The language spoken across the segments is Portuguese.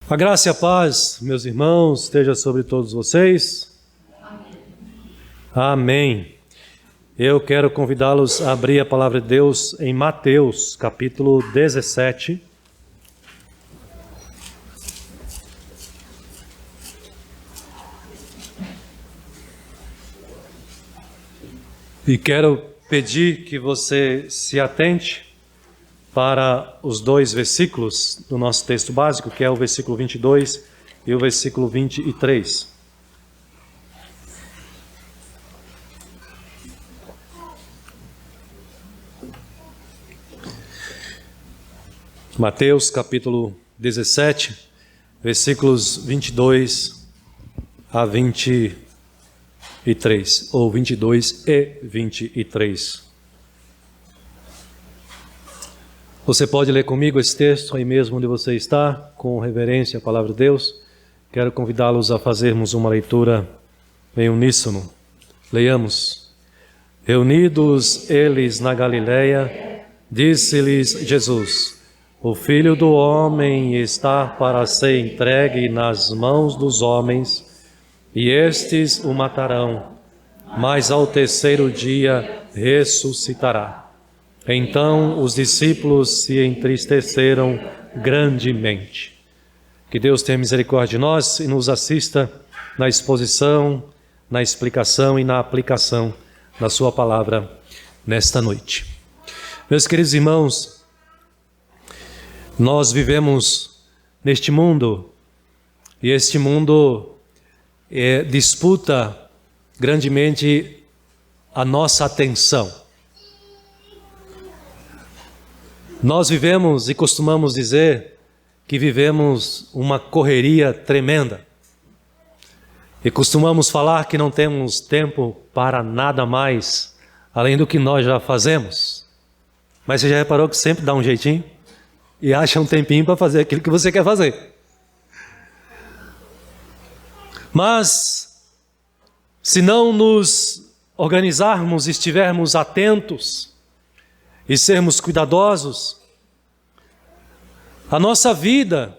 A graça e a paz, meus irmãos, esteja sobre todos vocês. Amém. Eu quero convidá-los a abrir a palavra de Deus em Mateus, capítulo 17. E quero pedir que você se atente para os dois versículos do nosso texto básico, que é o versículo 22 e o versículo 23. Mateus capítulo 17, versículos 22 a 23, ou 22 e 23. Você pode ler comigo esse texto aí mesmo onde você está, com reverência à palavra de Deus. Quero convidá-los a fazermos uma leitura em uníssono. Leiamos. Reunidos eles na Galileia, disse-lhes Jesus: o Filho do Homem está para ser entregue nas mãos dos homens, e estes o matarão, mas ao terceiro dia ressuscitará. Então os discípulos se entristeceram grandemente. Que Deus tenha misericórdia de nós e nos assista na exposição, na explicação e na aplicação da sua palavra nesta noite. Meus queridos irmãos, nós vivemos neste mundo e este mundo disputa grandemente a nossa atenção. Nós vivemos e costumamos dizer que vivemos uma correria tremenda. E costumamos falar que não temos tempo para nada mais, além do que nós já fazemos. Mas você já reparou que sempre dá um jeitinho e acha um tempinho para fazer aquilo que você quer fazer. Mas, se não nos organizarmos, estivermos atentos e sermos cuidadosos, a nossa vida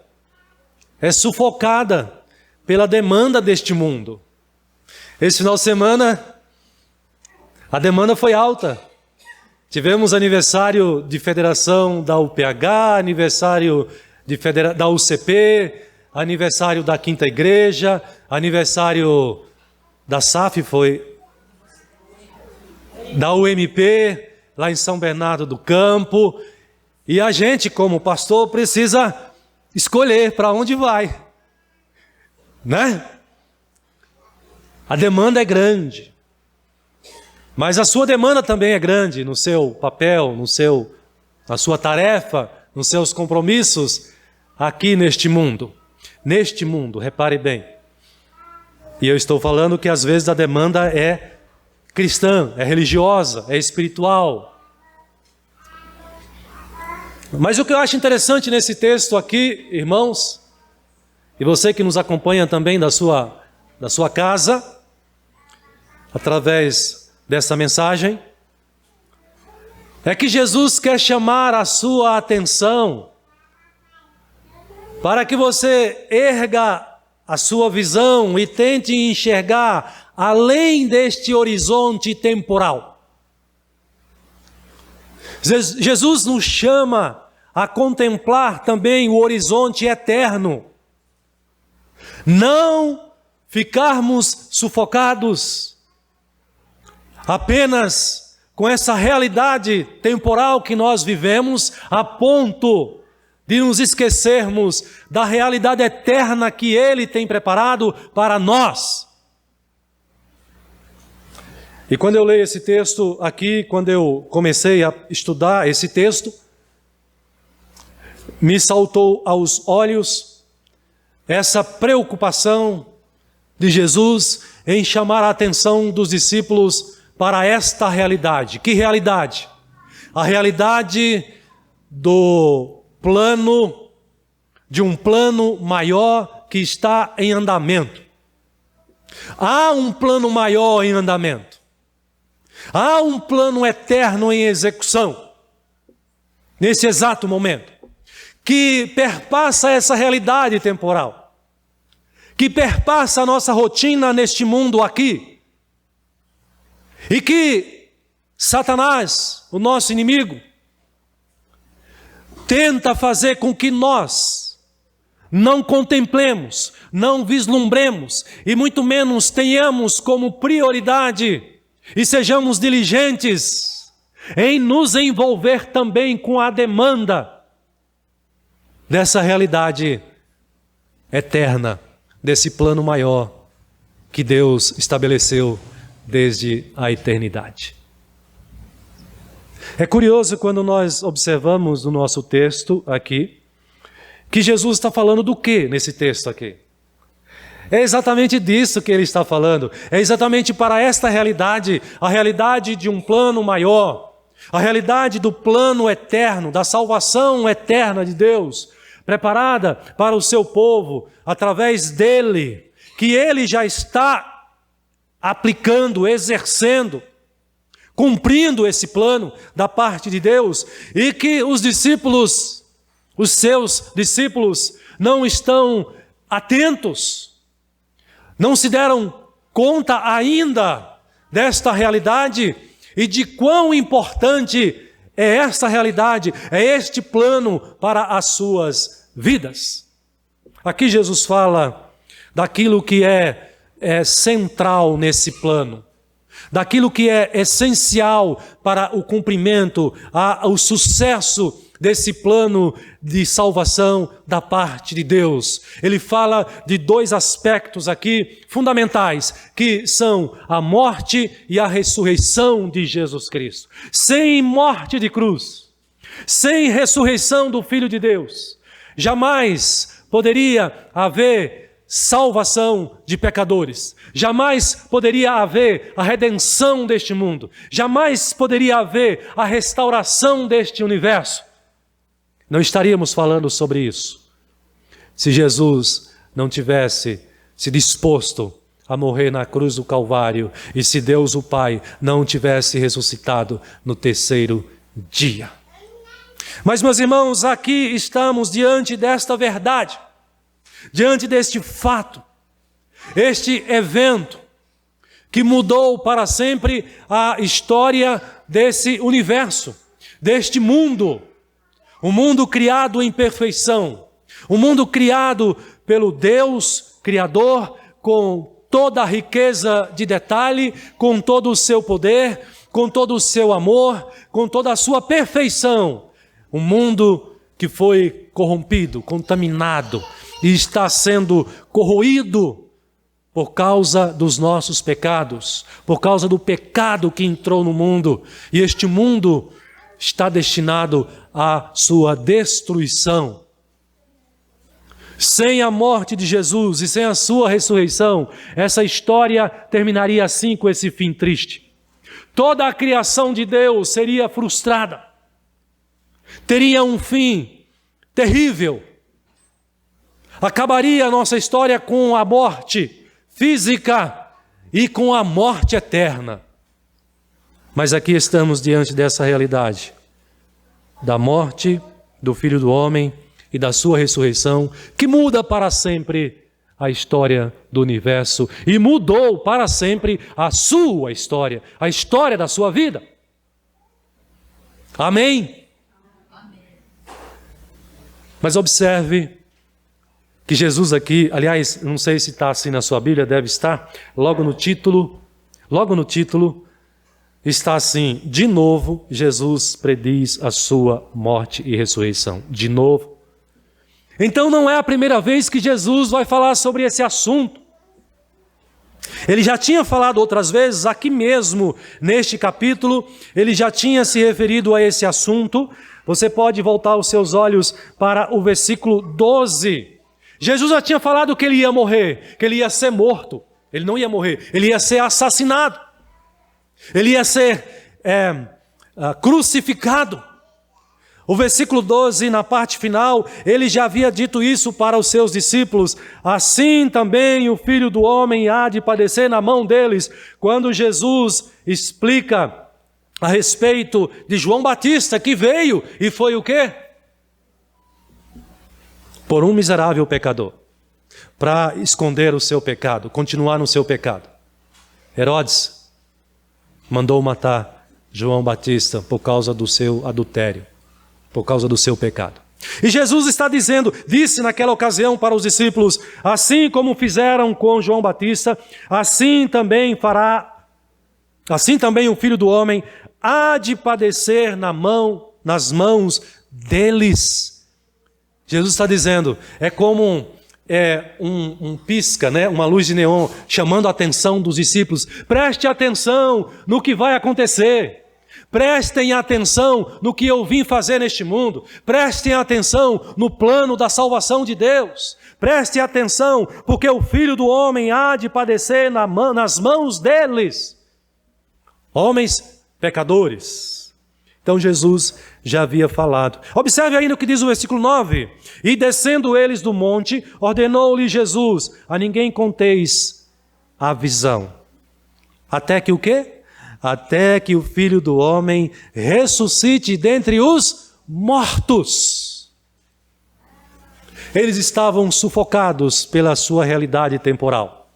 é sufocada pela demanda deste mundo. Esse final de semana, a demanda foi alta. Tivemos aniversário de federação da UPH, aniversário da UCP, aniversário da Quinta Igreja, aniversário da SAF, foi da UMP, lá em São Bernardo do Campo, e a gente, como pastor, precisa escolher para onde vai, né? A demanda é grande, mas a sua demanda também é grande no seu papel, na sua tarefa, nos seus compromissos aqui neste mundo. Neste mundo, repare bem. E eu estou falando que às vezes a demanda é cristã, é religiosa, é espiritual. Mas o que eu acho interessante nesse texto aqui, irmãos, e você que nos acompanha também da sua casa, através dessa mensagem, é que Jesus quer chamar a sua atenção para que você erga a sua visão e tente enxergar além deste horizonte temporal. Jesus nos chama a contemplar também o horizonte eterno. Não ficarmos sufocados apenas com essa realidade temporal que nós vivemos, a ponto de nos esquecermos da realidade eterna que Ele tem preparado para nós. E quando eu leio esse texto aqui, quando eu comecei a estudar esse texto, me saltou aos olhos essa preocupação de Jesus em chamar a atenção dos discípulos para esta realidade. Que realidade? A realidade de um plano maior que está em andamento. Há um plano maior em andamento. Há um plano eterno em execução, nesse exato momento, que perpassa essa realidade temporal, que perpassa a nossa rotina neste mundo aqui, e que Satanás, o nosso inimigo, tenta fazer com que nós não contemplemos, não vislumbremos e muito menos tenhamos como prioridade e sejamos diligentes em nos envolver também com a demanda dessa realidade eterna, desse plano maior que Deus estabeleceu desde a eternidade. É curioso quando nós observamos no nosso texto aqui, que Jesus está falando do que nesse texto aqui? É exatamente disso que ele está falando. É exatamente para esta realidade, a realidade de um plano maior, a realidade do plano eterno, da salvação eterna de Deus, preparada para o seu povo, através dele, que ele já está aplicando, exercendo, cumprindo esse plano da parte de Deus, e que os discípulos, os seus discípulos, não estão atentos, não se deram conta ainda desta realidade e de quão importante é esta realidade, é este plano para as suas vidas. Aqui Jesus fala daquilo que é central nesse plano, daquilo que é essencial para o cumprimento, o sucesso desse plano de salvação da parte de Deus. Ele fala de dois aspectos aqui fundamentais, que são a morte e a ressurreição de Jesus Cristo. Sem morte de cruz, sem ressurreição do Filho de Deus, jamais poderia haver salvação de pecadores, jamais poderia haver a redenção deste mundo, jamais poderia haver a restauração deste universo. Não estaríamos falando sobre isso se Jesus não tivesse se disposto a morrer na cruz do Calvário e se Deus o Pai não tivesse ressuscitado no terceiro dia. Mas, meus irmãos, aqui estamos diante desta verdade, diante deste fato, este evento que mudou para sempre a história desse universo, deste mundo. Um mundo criado em perfeição, um mundo criado pelo Deus Criador, com toda a riqueza de detalhe, com todo o seu poder, com todo o seu amor, com toda a sua perfeição. Um mundo que foi corrompido, contaminado e está sendo corroído por causa dos nossos pecados, por causa do pecado que entrou no mundo. E este mundo está destinado à sua destruição. Sem a morte de Jesus e sem a sua ressurreição, essa história terminaria assim, com esse fim triste. Toda a criação de Deus seria frustrada, teria um fim terrível. Acabaria a nossa história com a morte física e com a morte eterna. Mas aqui estamos diante dessa realidade, da morte do Filho do Homem e da sua ressurreição, que muda para sempre a história do universo e mudou para sempre a sua história, a história da sua vida. Amém? Mas observe que Jesus aqui, aliás, não sei se está assim na sua Bíblia, deve estar, logo no título, está assim: de novo Jesus prediz a sua morte e ressurreição. De novo. Então não é a primeira vez que Jesus vai falar sobre esse assunto. Ele já tinha falado outras vezes, aqui mesmo, neste capítulo, ele já tinha se referido a esse assunto. Você pode voltar os seus olhos para o versículo 12. Jesus já tinha falado que ele ia morrer, que ele ia ser morto. Ele não ia morrer, ele ia ser assassinado. Ele ia ser crucificado. O versículo 12, na parte final, ele já havia dito isso para os seus discípulos. Assim também o Filho do Homem há de padecer na mão deles. Quando Jesus explica a respeito de João Batista, que veio e foi o quê? por um miserável pecador, para esconder o seu pecado, continuar no seu pecado. Herodes mandou matar João Batista por causa do seu adultério, por causa do seu pecado. E Jesus está disse naquela ocasião para os discípulos: assim como fizeram com João Batista, assim também o Filho do Homem há de padecer nas mãos deles. Jesus está dizendo, é como um pisca, né? Uma luz de neon, chamando a atenção dos discípulos: preste atenção no que vai acontecer. Prestem atenção no que eu vim fazer neste mundo. Prestem atenção no plano da salvação de Deus. Prestem atenção, porque o Filho do Homem há de padecer nas mãos deles. Homens pecadores. Então Jesus já havia falado. Observe ainda o que diz o versículo 9. E descendo eles do monte, ordenou-lhe Jesus: a ninguém conteis a visão. Até que o quê? Até que o Filho do Homem ressuscite dentre os mortos. Eles estavam sufocados pela sua realidade temporal.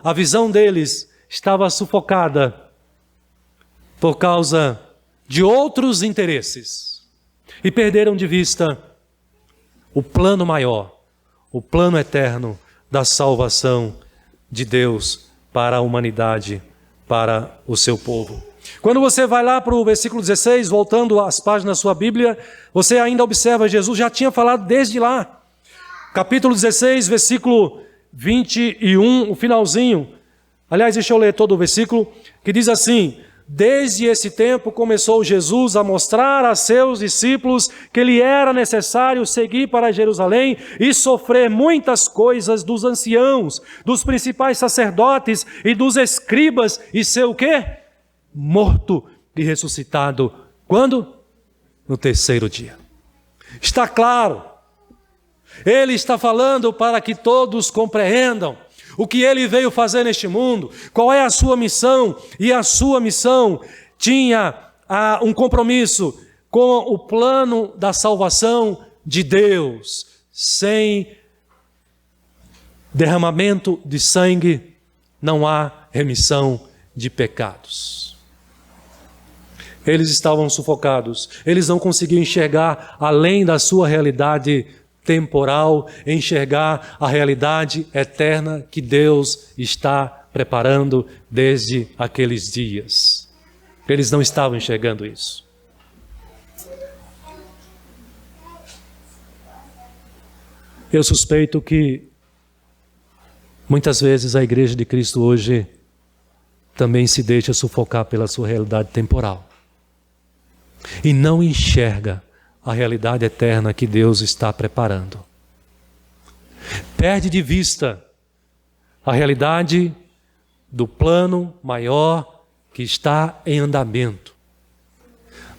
A visão deles estava sufocada por causa de outros interesses. E perderam de vista o plano maior, o plano eterno da salvação de Deus para a humanidade, para o seu povo. Quando você vai lá para o versículo 16, voltando às páginas da sua Bíblia, você ainda observa, Jesus já tinha falado desde lá. Capítulo 16, versículo 21, o finalzinho. Aliás, deixa eu ler todo o versículo, que diz assim: desde esse tempo começou Jesus a mostrar a seus discípulos que lhe era necessário seguir para Jerusalém e sofrer muitas coisas dos anciãos, dos principais sacerdotes e dos escribas, e ser o quê? Morto e ressuscitado. Quando? No terceiro dia. Está claro. Ele está falando para que todos compreendam o que ele veio fazer neste mundo, qual é a sua missão, e a sua missão tinha um compromisso com o plano da salvação de Deus. Sem derramamento de sangue não há remissão de pecados. Eles estavam sufocados, eles não conseguiam enxergar além da sua realidade temporal, enxergar a realidade eterna que Deus está preparando desde aqueles dias. Eles não estavam enxergando isso. Eu suspeito que muitas vezes a Igreja de Cristo hoje também se deixa sufocar pela sua realidade temporal e não enxerga a realidade eterna que Deus está preparando. Perde de vista a realidade do plano maior que está em andamento,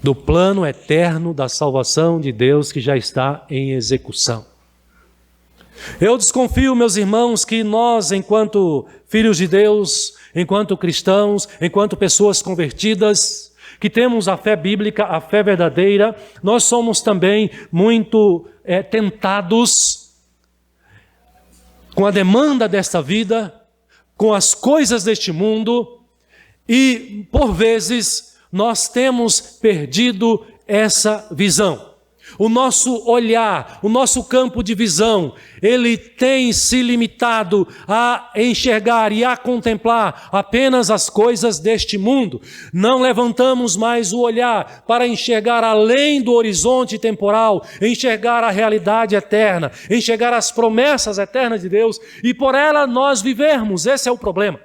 do plano eterno da salvação de Deus que já está em execução. Eu desconfio, meus irmãos, que nós, enquanto filhos de Deus, enquanto cristãos, enquanto pessoas convertidas, que temos a fé bíblica, a fé verdadeira, nós somos também muito tentados com a demanda desta vida, com as coisas deste mundo, e por vezes nós temos perdido essa visão. O nosso olhar, o nosso campo de visão, ele tem se limitado a enxergar e a contemplar apenas as coisas deste mundo. Não levantamos mais o olhar para enxergar além do horizonte temporal, enxergar a realidade eterna, enxergar as promessas eternas de Deus e por ela nós vivermos. Esse é o problema.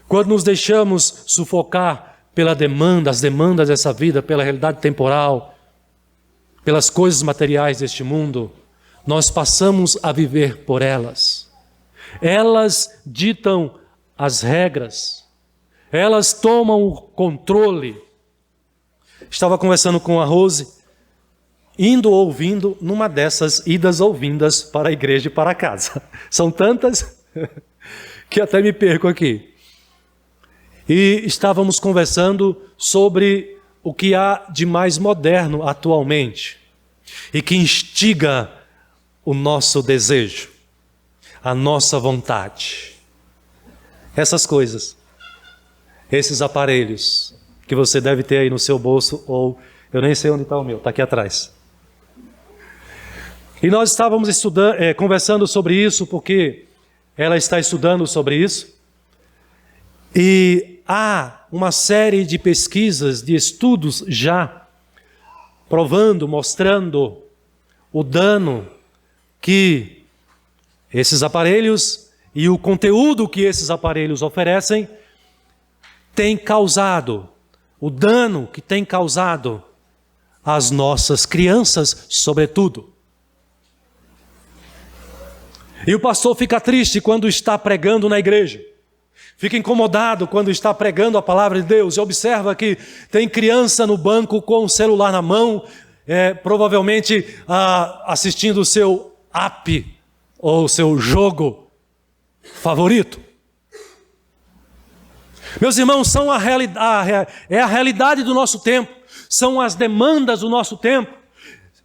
Quando nos deixamos sufocar pela demanda, as demandas dessa vida, pela realidade temporal, pelas coisas materiais deste mundo, nós passamos a viver por elas. Elas ditam as regras, elas tomam o controle. Estava conversando com a Rose, ouvindo, numa dessas idas ou vindas para a igreja e para casa. São tantas que até me perco aqui. E estávamos conversando sobre o que há de mais moderno atualmente. e que instiga o nosso desejo, a nossa vontade. Essas coisas, esses aparelhos que você deve ter aí no seu bolso, ou eu nem sei onde está o meu, está aqui atrás. E nós estávamos conversando sobre isso, porque ela está estudando sobre isso. E há uma série de pesquisas, de estudos já provando, mostrando o dano que esses aparelhos e o conteúdo que esses aparelhos oferecem tem causado, o dano que tem causado às nossas crianças, sobretudo. E o pastor fica triste quando está pregando na igreja. Fica incomodado quando está pregando a palavra de Deus e observa que tem criança no banco com o celular na mão, provavelmente assistindo o seu app ou o seu jogo favorito. Meus irmãos, é a realidade do nosso tempo, são as demandas do nosso tempo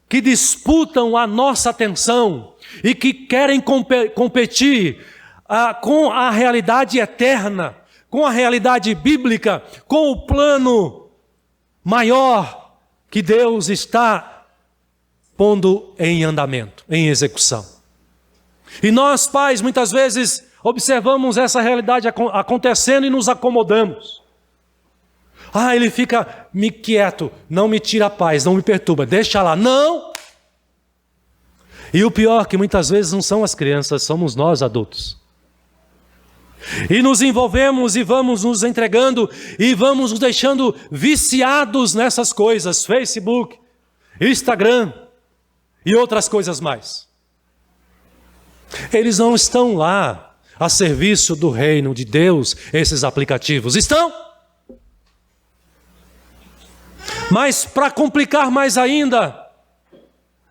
que disputam a nossa atenção e que querem competir com a realidade eterna, com a realidade bíblica, com o plano maior que Deus está pondo em andamento, em execução. E nós, pais, muitas vezes observamos essa realidade acontecendo e nos acomodamos. Ele fica me quieto, não me tira a paz, não me perturba, deixa lá. Não! E o pior que muitas vezes não são as crianças, somos nós adultos. E nos envolvemos e vamos nos entregando e vamos nos deixando viciados nessas coisas, Facebook, Instagram e outras coisas mais. Eles não estão lá a serviço do reino de Deus, esses aplicativos. Estão? Mas para complicar mais ainda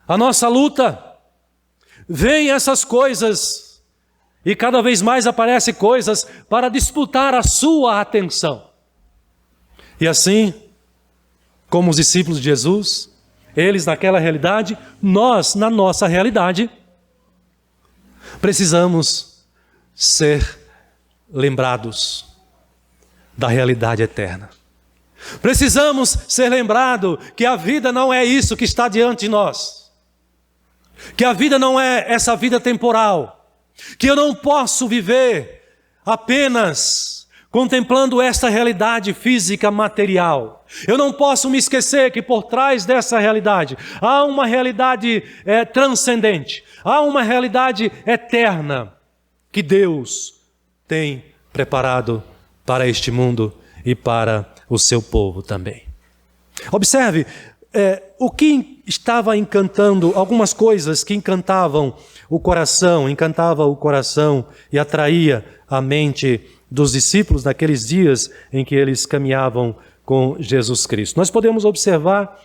a nossa luta, vêm essas coisas e cada vez mais aparecem coisas para disputar a sua atenção. E assim, como os discípulos de Jesus, eles naquela realidade, nós na nossa realidade, precisamos ser lembrados da realidade eterna. Precisamos ser lembrados que a vida não é isso que está diante de nós. Que a vida não é essa vida temporal. Que eu não posso viver apenas contemplando esta realidade física material. Eu não posso me esquecer que por trás dessa realidade há uma realidade transcendente. Há uma realidade eterna que Deus tem preparado para este mundo e para o seu povo também. Observe, o que estava encantando, algumas coisas que encantavam o coração e atraía a mente dos discípulos naqueles dias em que eles caminhavam com Jesus Cristo. Nós podemos observar,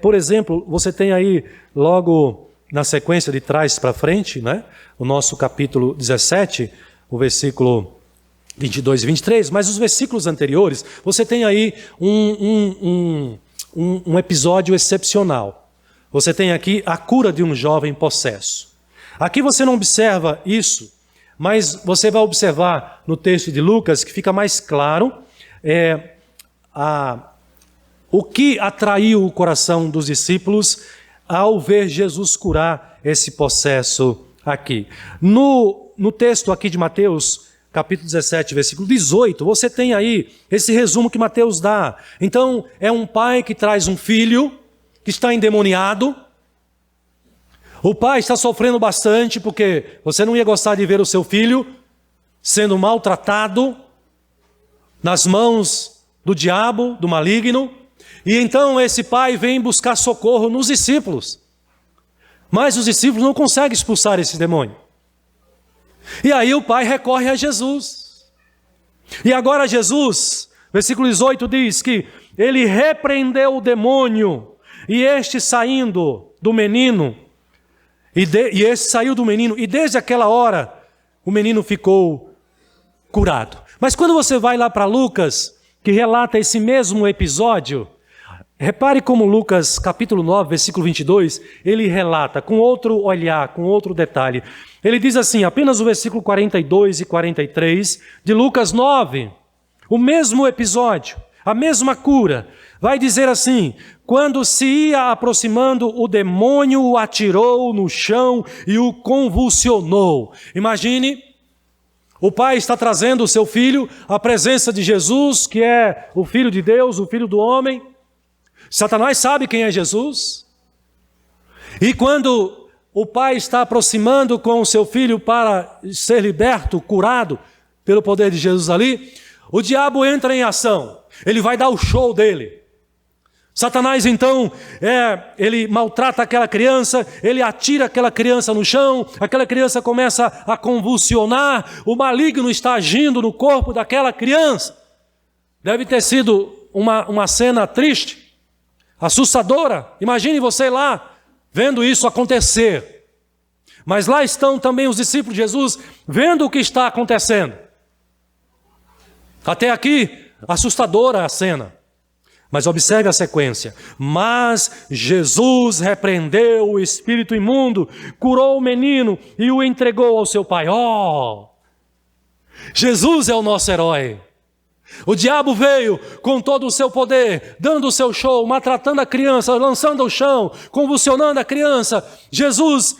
por exemplo, você tem aí logo na sequência de trás para frente, né, o nosso capítulo 17, o versículo 22 e 23, mas os versículos anteriores, você tem aí um episódio excepcional. Você tem aqui a cura de um jovem possesso. Aqui você não observa isso, mas você vai observar no texto de Lucas que fica mais claro o que atraiu o coração dos discípulos ao ver Jesus curar esse possesso aqui. No texto aqui de Mateus, capítulo 17, versículo 18, você tem aí esse resumo que Mateus dá. Então, é um pai que traz um filho que está endemoniado. O pai está sofrendo bastante porque você não ia gostar de ver o seu filho sendo maltratado nas mãos do diabo, do maligno. E então esse pai vem buscar socorro nos discípulos. Mas os discípulos não conseguem expulsar esse demônio. E aí o pai recorre a Jesus. E agora Jesus, versículo 18 diz que ele repreendeu o demônio, e este saindo do menino, e este saiu do menino, e desde aquela hora o menino ficou curado. Mas quando você vai lá para Lucas, que relata esse mesmo episódio, Repare como Lucas capítulo 9, versículo 22, ele relata com outro olhar, com outro detalhe. Ele diz assim, apenas o versículo 42 e 43 de Lucas 9, o mesmo episódio, a mesma cura, vai dizer assim: quando se ia aproximando, o demônio o atirou no chão e o convulsionou. Imagine, o pai está trazendo o seu filho à presença de Jesus, que é o Filho de Deus, o Filho do homem. Satanás sabe quem é Jesus. E quando o pai está aproximando com o seu filho para ser liberto, curado pelo poder de Jesus ali, o diabo entra em ação. Ele vai dar o show dele. Satanás então, ele maltrata aquela criança, ele atira aquela criança no chão, aquela criança começa a convulsionar, o maligno está agindo no corpo daquela criança. Deve ter sido uma cena triste, assustadora. Imagine você lá, vendo isso acontecer. Mas lá estão também os discípulos de Jesus, vendo o que está acontecendo. Até aqui, assustadora a cena. Mas observe a sequência. Mas Jesus repreendeu o espírito imundo, curou o menino e o entregou ao seu pai. Jesus é o nosso herói. O diabo veio com todo o seu poder, dando o seu show, maltratando a criança, lançando ao chão, convulsionando a criança. Jesus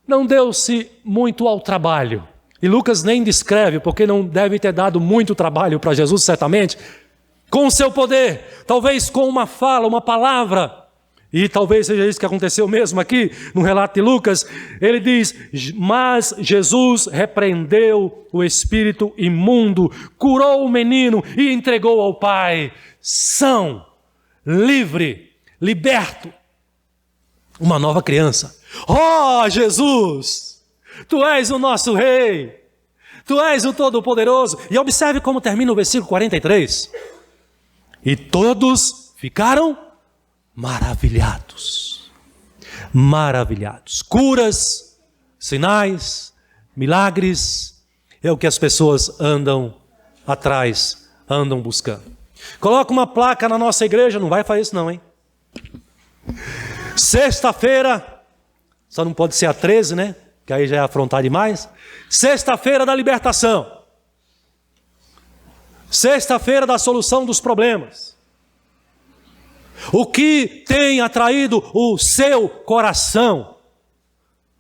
não deu-se muito ao trabalho. E Lucas nem descreve, porque não deve ter dado muito trabalho para Jesus, certamente. Com o seu poder, talvez com uma fala, uma palavra. E talvez seja isso que aconteceu mesmo aqui no relato de Lucas. Ele diz, mas Jesus repreendeu o espírito imundo, curou o menino e entregou ao pai. São, livre, liberto. Uma nova criança. Jesus, tu és o nosso rei. Tu és o Todo-Poderoso. E observe como termina o versículo 43. E todos ficaram maravilhados. Maravilhados. Curas, sinais, milagres, é o que as pessoas andam atrás, andam buscando. Coloca uma placa na nossa igreja, não vai fazer isso não, hein? Sexta-feira, só não pode ser a 13, né? Que aí já é afrontar demais. Sexta-feira da libertação. Sexta-feira da solução dos problemas. O que tem atraído o seu coração?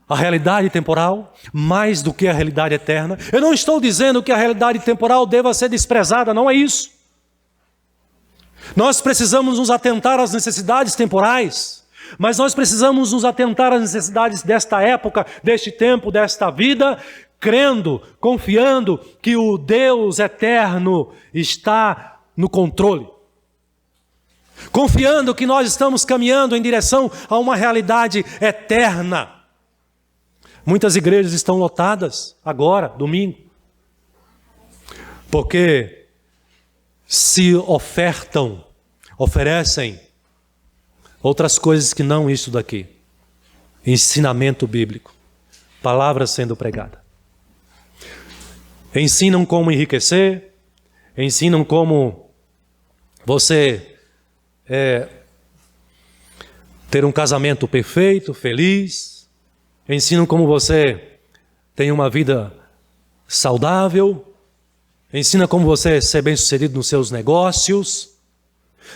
A realidade temporal, mais do que a realidade eterna. Eu não estou dizendo que a realidade temporal deva ser desprezada, não é isso. Nós precisamos nos atentar às necessidades temporais, mas nós precisamos nos atentar às necessidades desta época, deste tempo, desta vida, crendo, confiando que o Deus eterno está no controle. Confiando que nós estamos caminhando em direção a uma realidade eterna. Muitas igrejas estão lotadas agora, domingo, porque se oferecem outras coisas que não isso daqui. Ensinamento bíblico, palavra sendo pregada. Ensinam como enriquecer, ensinam como você ter um casamento perfeito, feliz, ensinam como você tem uma vida saudável, ensina como você ser bem-sucedido nos seus negócios.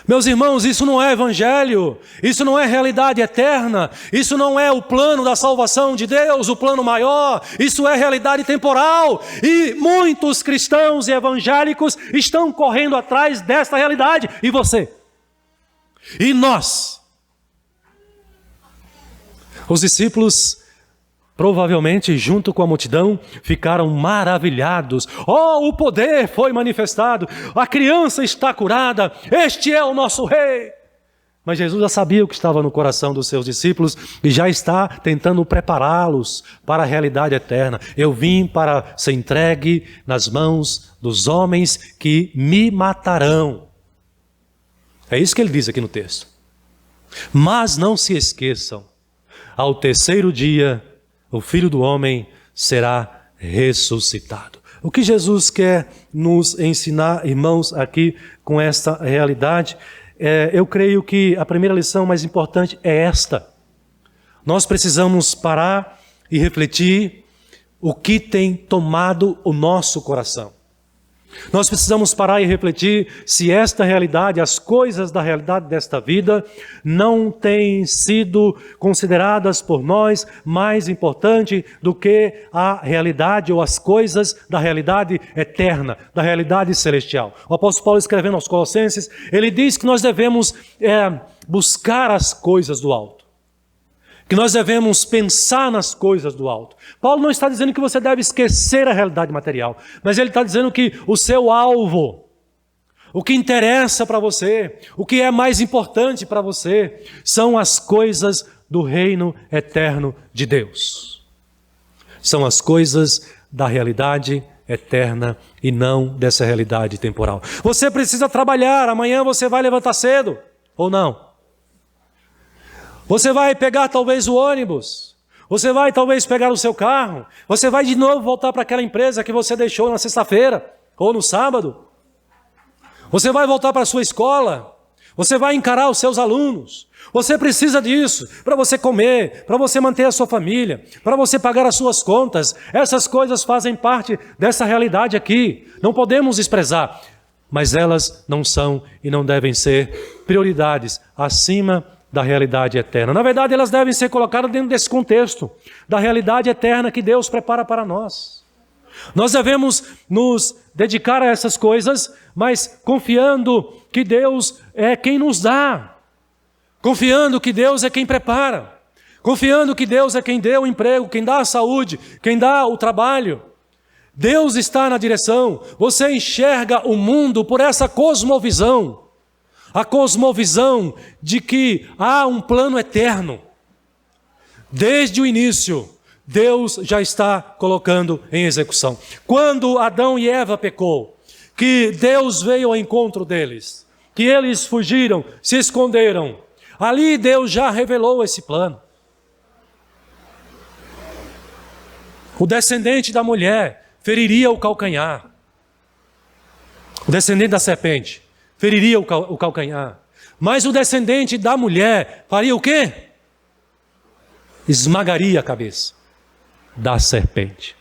Meus irmãos, isso não é evangelho, isso não é realidade eterna, isso não é o plano da salvação de Deus, o plano maior, isso é realidade temporal. E muitos cristãos e evangélicos estão correndo atrás desta realidade. E você? E nós? Os discípulos, provavelmente junto com a multidão, ficaram maravilhados. O poder foi manifestado, a criança está curada, este é o nosso rei. Mas Jesus já sabia o que estava no coração dos seus discípulos e já está tentando prepará-los para a realidade eterna. Eu vim para ser entregue nas mãos dos homens que me matarão. É isso que ele diz aqui no texto. Mas não se esqueçam, ao terceiro dia, o Filho do Homem será ressuscitado. O que Jesus quer nos ensinar, irmãos, aqui com esta realidade eu creio que a primeira lição mais importante é esta. Nós precisamos parar e refletir o que tem tomado o nosso coração. Nós precisamos parar e refletir se esta realidade, as coisas da realidade desta vida, não têm sido consideradas por nós mais importante do que a realidade ou as coisas da realidade eterna, da realidade celestial. O apóstolo Paulo, escrevendo aos Colossenses, ele diz que nós devemos buscar as coisas do alto, que nós devemos pensar nas coisas do alto. Paulo não está dizendo que você deve esquecer a realidade material, mas ele está dizendo que o seu alvo, o que interessa para você, o que é mais importante para você, são as coisas do reino eterno de Deus. São as coisas da realidade eterna e não dessa realidade temporal. Você precisa trabalhar, amanhã você vai levantar cedo, ou não? Você vai pegar talvez o ônibus, você vai talvez pegar o seu carro, você vai de novo voltar para aquela empresa que você deixou na sexta-feira ou no sábado. Você vai voltar para a sua escola, você vai encarar os seus alunos. Você precisa disso para você comer, para você manter a sua família, para você pagar as suas contas. Essas coisas fazem parte dessa realidade aqui, não podemos desprezar, mas elas não são e não devem ser prioridades acima da realidade eterna. Na verdade, elas devem ser colocadas dentro desse contexto, da realidade eterna que Deus prepara para nós. Nós devemos nos dedicar a essas coisas, mas confiando que Deus é quem nos dá, confiando que Deus é quem prepara, confiando que Deus é quem deu o emprego, quem dá a saúde, quem dá o trabalho. Deus está na direção. Você enxerga o mundo por essa cosmovisão, a cosmovisão de que há um plano eterno. Desde o início, Deus já está colocando em execução. Quando Adão e Eva pecou, que Deus veio ao encontro deles, que eles fugiram, se esconderam, ali Deus já revelou esse plano. O descendente da mulher feriria o calcanhar. O descendente da serpente feriria o calcanhar. Mas o descendente da mulher faria o quê? Esmagaria a cabeça da serpente.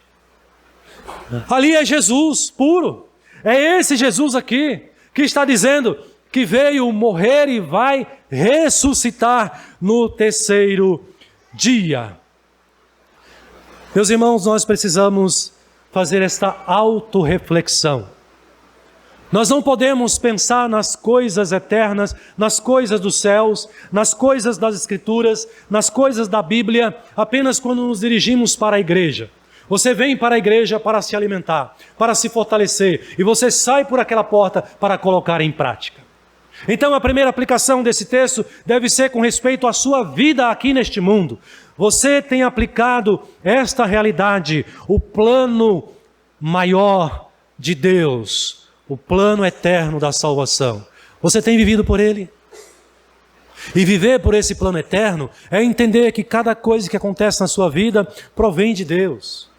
Ali é Jesus puro. É esse Jesus aqui que está dizendo que veio morrer e vai ressuscitar no terceiro dia. Meus irmãos, nós precisamos fazer esta autorreflexão. Nós não podemos pensar nas coisas eternas, nas coisas dos céus, nas coisas das Escrituras, nas coisas da Bíblia, apenas quando nos dirigimos para a igreja. Você vem para a igreja para se alimentar, para se fortalecer, e você sai por aquela porta para colocar em prática. Então a primeira aplicação desse texto deve ser com respeito à sua vida aqui neste mundo. Você tem aplicado esta realidade, o plano maior de Deus, o plano eterno da salvação. Você tem vivido por ele? E viver por esse plano eterno é entender que cada coisa que acontece na sua vida provém de Deus.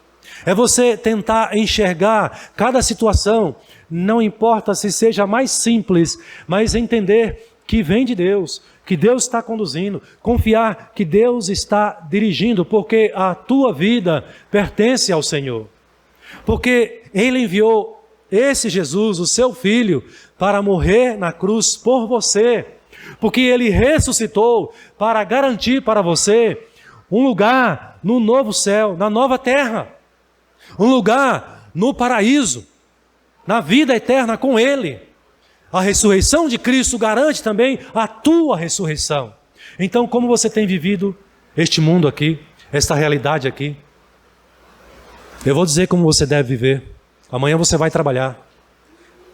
É você tentar enxergar cada situação, não importa se seja mais simples, mas entender que vem de Deus, que Deus está conduzindo, confiar que Deus está dirigindo, porque a tua vida pertence ao Senhor. Porque Ele enviou esse Jesus, o seu Filho, para morrer na cruz por você, porque Ele ressuscitou para garantir para você um lugar no novo céu, na nova terra, um lugar no paraíso, na vida eterna com Ele. A ressurreição de Cristo garante também a tua ressurreição. Então, como você tem vivido este mundo aqui, esta realidade aqui? Eu vou dizer como você deve viver. Amanhã você vai trabalhar.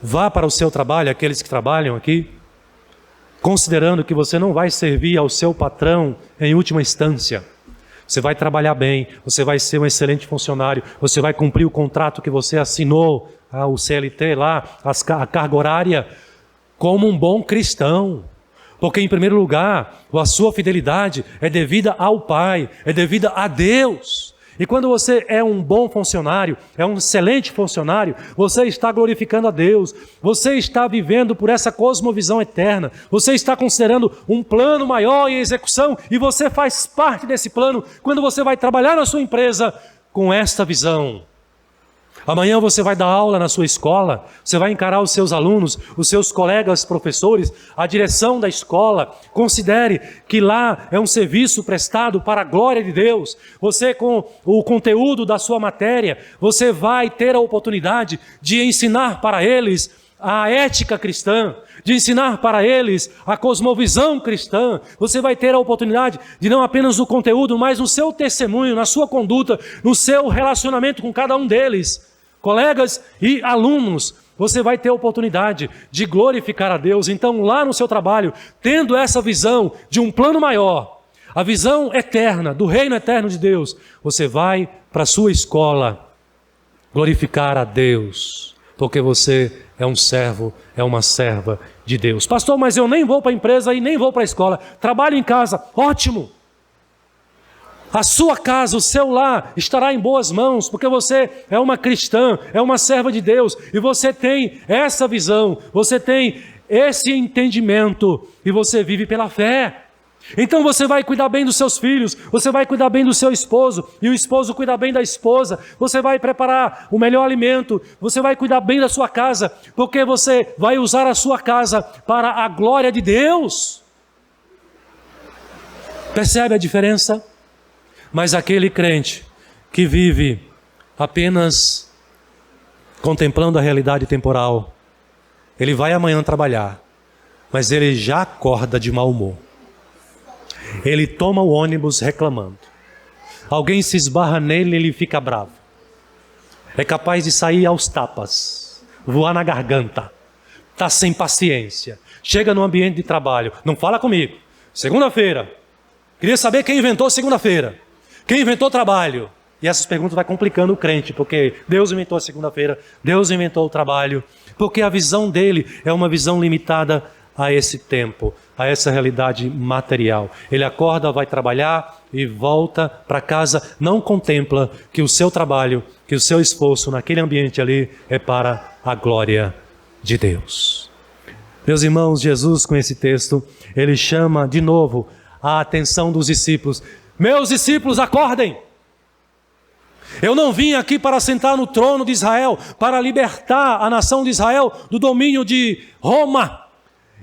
Vá para o seu trabalho, aqueles que trabalham aqui, considerando que você não vai servir ao seu patrão em última instância. Você vai trabalhar bem, você vai ser um excelente funcionário, você vai cumprir o contrato que você assinou, o CLT lá, a carga horária, como um bom cristão. Porque em primeiro lugar, a sua fidelidade é devida ao Pai, é devida a Deus. E quando você é um bom funcionário, é um excelente funcionário, você está glorificando a Deus, você está vivendo por essa cosmovisão eterna, você está considerando um plano maior em execução e você faz parte desse plano quando você vai trabalhar na sua empresa com esta visão. Amanhã você vai dar aula na sua escola, você vai encarar os seus alunos, os seus colegas professores, a direção da escola. Considere que lá é um serviço prestado para a glória de Deus. Você, com o conteúdo da sua matéria, você vai ter a oportunidade de ensinar para eles a ética cristã, de ensinar para eles a cosmovisão cristã. Você vai ter a oportunidade de não apenas no conteúdo, mas no seu testemunho, na sua conduta, no seu relacionamento com cada um deles. Colegas e alunos, você vai ter a oportunidade de glorificar a Deus. Então, lá no seu trabalho, tendo essa visão de um plano maior, a visão eterna, do reino eterno de Deus, você vai para a sua escola glorificar a Deus, porque você é um servo, é uma serva de Deus. Pastor, mas eu nem vou para a empresa e nem vou para a escola, trabalho em casa. Ótimo! A sua casa, o seu lar estará em boas mãos, porque você é uma cristã, é uma serva de Deus, e você tem essa visão, você tem esse entendimento, e você vive pela fé. Então você vai cuidar bem dos seus filhos, você vai cuidar bem do seu esposo, e o esposo cuida bem da esposa, você vai preparar o melhor alimento, você vai cuidar bem da sua casa, porque você vai usar a sua casa para a glória de Deus. Percebe a diferença? Mas aquele crente que vive apenas contemplando a realidade temporal, ele vai amanhã trabalhar, mas ele já acorda de mau humor. Ele toma o ônibus reclamando. Alguém se esbarra nele, ele fica bravo. É capaz de sair aos tapas, voar na garganta, está sem paciência. Chega no ambiente de trabalho, não fala comigo. Segunda-feira, queria saber quem inventou segunda-feira. Quem inventou trabalho? E essas perguntas vai complicando o crente, porque Deus inventou a segunda-feira, Deus inventou o trabalho, porque a visão dele é uma visão limitada a esse tempo, a essa realidade material. Ele acorda, vai trabalhar e volta para casa, não contempla que o seu trabalho, que o seu esforço naquele ambiente ali é para a glória de Deus. Meus irmãos, Jesus com esse texto, ele chama de novo a atenção dos discípulos. Meus discípulos, acordem! Eu não vim aqui para sentar no trono de Israel, para libertar a nação de Israel do domínio de Roma.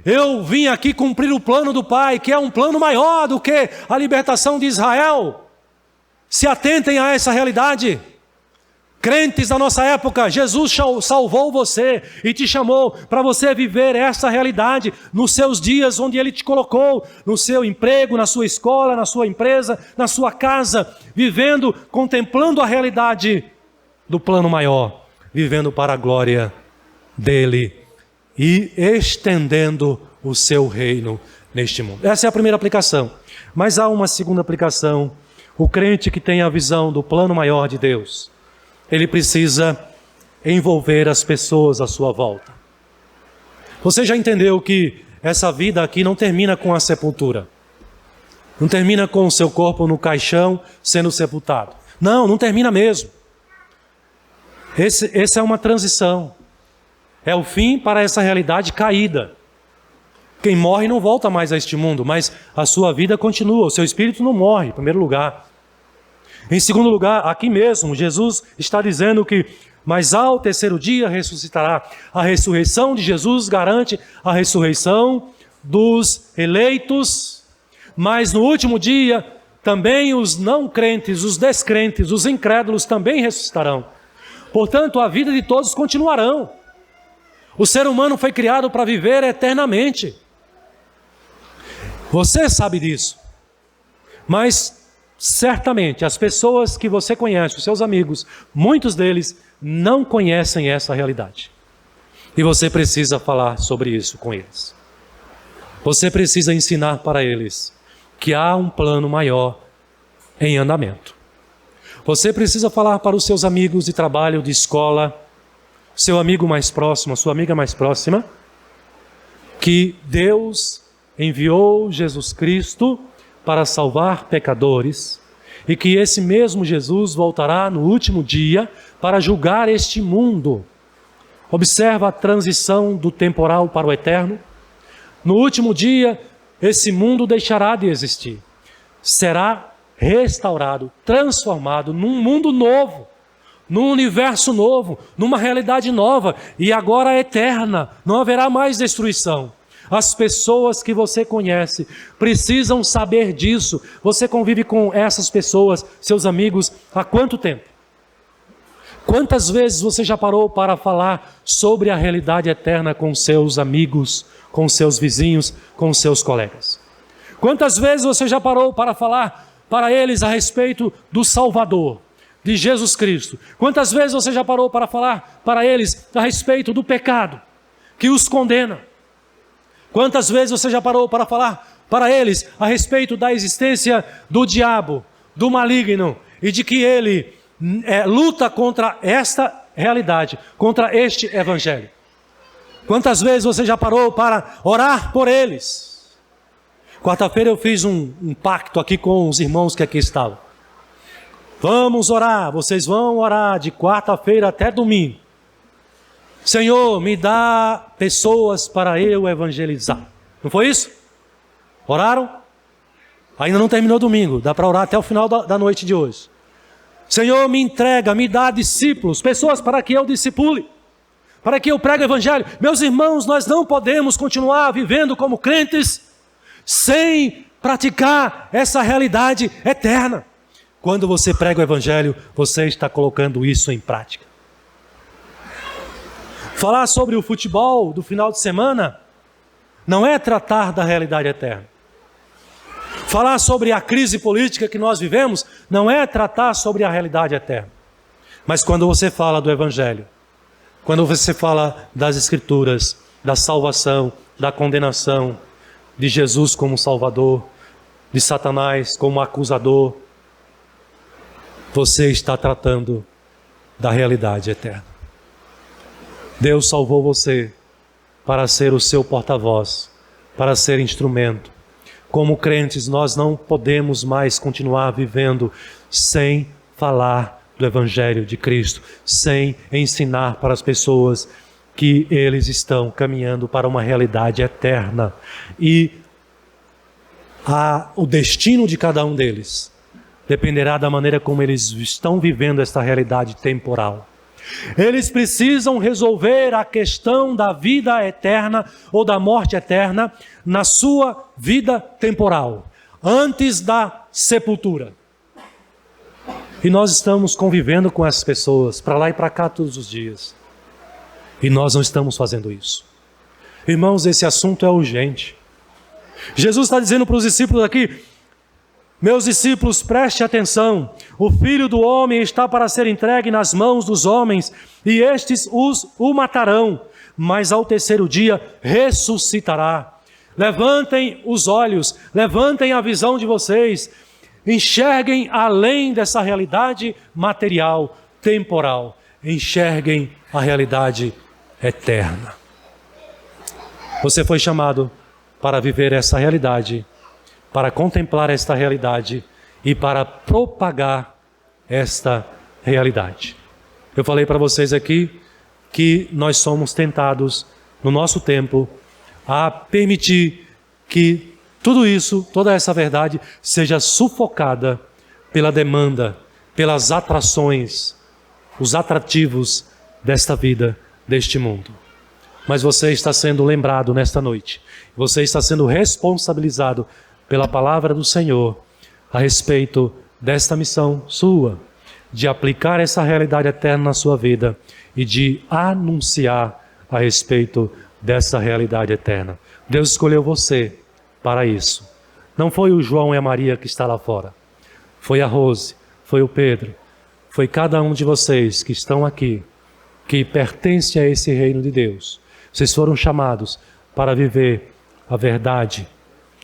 Eu vim aqui cumprir o plano do Pai, que é um plano maior do que a libertação de Israel. Se atentem a essa realidade. Crentes da nossa época, Jesus salvou você e te chamou para você viver essa realidade nos seus dias onde Ele te colocou, no seu emprego, na sua escola, na sua empresa, na sua casa, vivendo, contemplando a realidade do plano maior, vivendo para a glória dEle e estendendo o seu reino neste mundo. Essa é a primeira aplicação, mas há uma segunda aplicação. O crente que tem a visão do plano maior de Deus, ele precisa envolver as pessoas à sua volta. Você já entendeu que essa vida aqui não termina com a sepultura? Não termina com o seu corpo no caixão sendo sepultado. Não termina mesmo. Essa é uma transição. É o fim para essa realidade caída. Quem morre não volta mais a este mundo, mas a sua vida continua, o seu espírito não morre, em primeiro lugar. Em segundo lugar, aqui mesmo, Jesus está dizendo que, mas ao terceiro dia ressuscitará. A ressurreição de Jesus garante a ressurreição dos eleitos, mas no último dia, também os não crentes, os descrentes, os incrédulos também ressuscitarão. Portanto, a vida de todos continuarão. O ser humano foi criado para viver eternamente. Você sabe disso, mas certamente, as pessoas que você conhece, os seus amigos, muitos deles não conhecem essa realidade. E você precisa falar sobre isso com eles. Você precisa ensinar para eles que há um plano maior em andamento. Você precisa falar para os seus amigos de trabalho, de escola, seu amigo mais próximo, a sua amiga mais próxima, que Deus enviou Jesus Cristo para salvar pecadores e que esse mesmo Jesus voltará no último dia para julgar este mundo. Observa a transição do temporal para o eterno. No último dia, esse mundo deixará de existir. Será restaurado, transformado num mundo novo, num universo novo, numa realidade nova e agora eterna. Não haverá mais destruição. As pessoas que você conhece precisam saber disso. Você convive com essas pessoas, seus amigos, há quanto tempo? Quantas vezes você já parou para falar sobre a realidade eterna com seus amigos, com seus vizinhos, com seus colegas? Quantas vezes você já parou para falar para eles a respeito do Salvador, de Jesus Cristo? Quantas vezes você já parou para falar para eles a respeito do pecado que os condena? Quantas vezes você já parou para falar para eles a respeito da existência do diabo, do maligno, e de que ele luta contra esta realidade, contra este evangelho? Quantas vezes você já parou para orar por eles? Quarta-feira eu fiz um pacto aqui com os irmãos que aqui estavam. Vamos orar, vocês vão orar de quarta-feira até domingo. Senhor, me dá pessoas para eu evangelizar. Não foi isso? Oraram? Ainda não terminou domingo, dá para orar até o final da noite de hoje. Senhor, me entrega, me dá discípulos, pessoas para que eu discipule, para que eu pregue o evangelho. Meus irmãos, nós não podemos continuar vivendo como crentes sem praticar essa realidade eterna. Quando você prega o evangelho, você está colocando isso em prática. Falar sobre o futebol do final de semana não é tratar da realidade eterna. Falar sobre a crise política que nós vivemos não é tratar sobre a realidade eterna. Mas quando você fala do evangelho, quando você fala das escrituras, da salvação, da condenação, de Jesus como Salvador, de Satanás como acusador, você está tratando da realidade eterna. Deus salvou você para ser o seu porta-voz, para ser instrumento. Como crentes, nós não podemos mais continuar vivendo sem falar do Evangelho de Cristo, sem ensinar para as pessoas que eles estão caminhando para uma realidade eterna. E o destino de cada um deles dependerá da maneira como eles estão vivendo esta realidade temporal. Eles precisam resolver a questão da vida eterna ou da morte eterna na sua vida temporal, antes da sepultura. E nós estamos convivendo com essas pessoas para lá e para cá todos os dias. E nós não estamos fazendo isso. Irmãos, esse assunto é urgente. Jesus está dizendo para os discípulos aqui: meus discípulos, preste atenção, o Filho do Homem está para ser entregue nas mãos dos homens, e estes o matarão, mas ao terceiro dia ressuscitará. Levantem os olhos, levantem a visão de vocês, enxerguem além dessa realidade material, temporal, enxerguem a realidade eterna. Você foi chamado para viver essa realidade, para contemplar esta realidade e para propagar esta realidade. Eu falei para vocês aqui que nós somos tentados, no nosso tempo, a permitir que tudo isso, toda essa verdade, seja sufocada pela demanda, pelas atrações, os atrativos desta vida, deste mundo. Mas você está sendo lembrado nesta noite, você está sendo responsabilizado pela palavra do Senhor a respeito desta missão sua, de aplicar essa realidade eterna na sua vida e de anunciar a respeito dessa realidade eterna. Deus escolheu você para isso. Não foi o João e a Maria que está lá fora. Foi a Rose, foi o Pedro, foi cada um de vocês que estão aqui, que pertence a esse reino de Deus. Vocês foram chamados para viver a verdade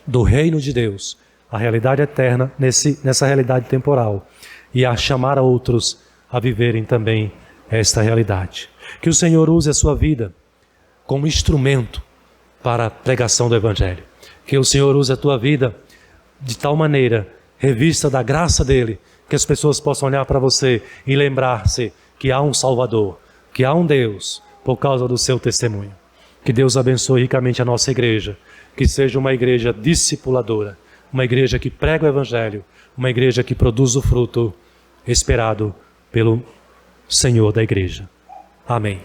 do reino de Deus, a realidade eterna nessa realidade temporal, e a chamar outros a viverem também esta realidade. Que o Senhor use a sua vida como instrumento para a pregação do Evangelho. Que o Senhor use a tua vida de tal maneira revista da graça dele, que as pessoas possam olhar para você e lembrar-se que há um Salvador, que há um Deus, por causa do seu testemunho. Que Deus abençoe ricamente a nossa igreja, que seja uma igreja discipuladora, uma igreja que prega o Evangelho, uma igreja que produz o fruto esperado pelo Senhor da igreja. Amém.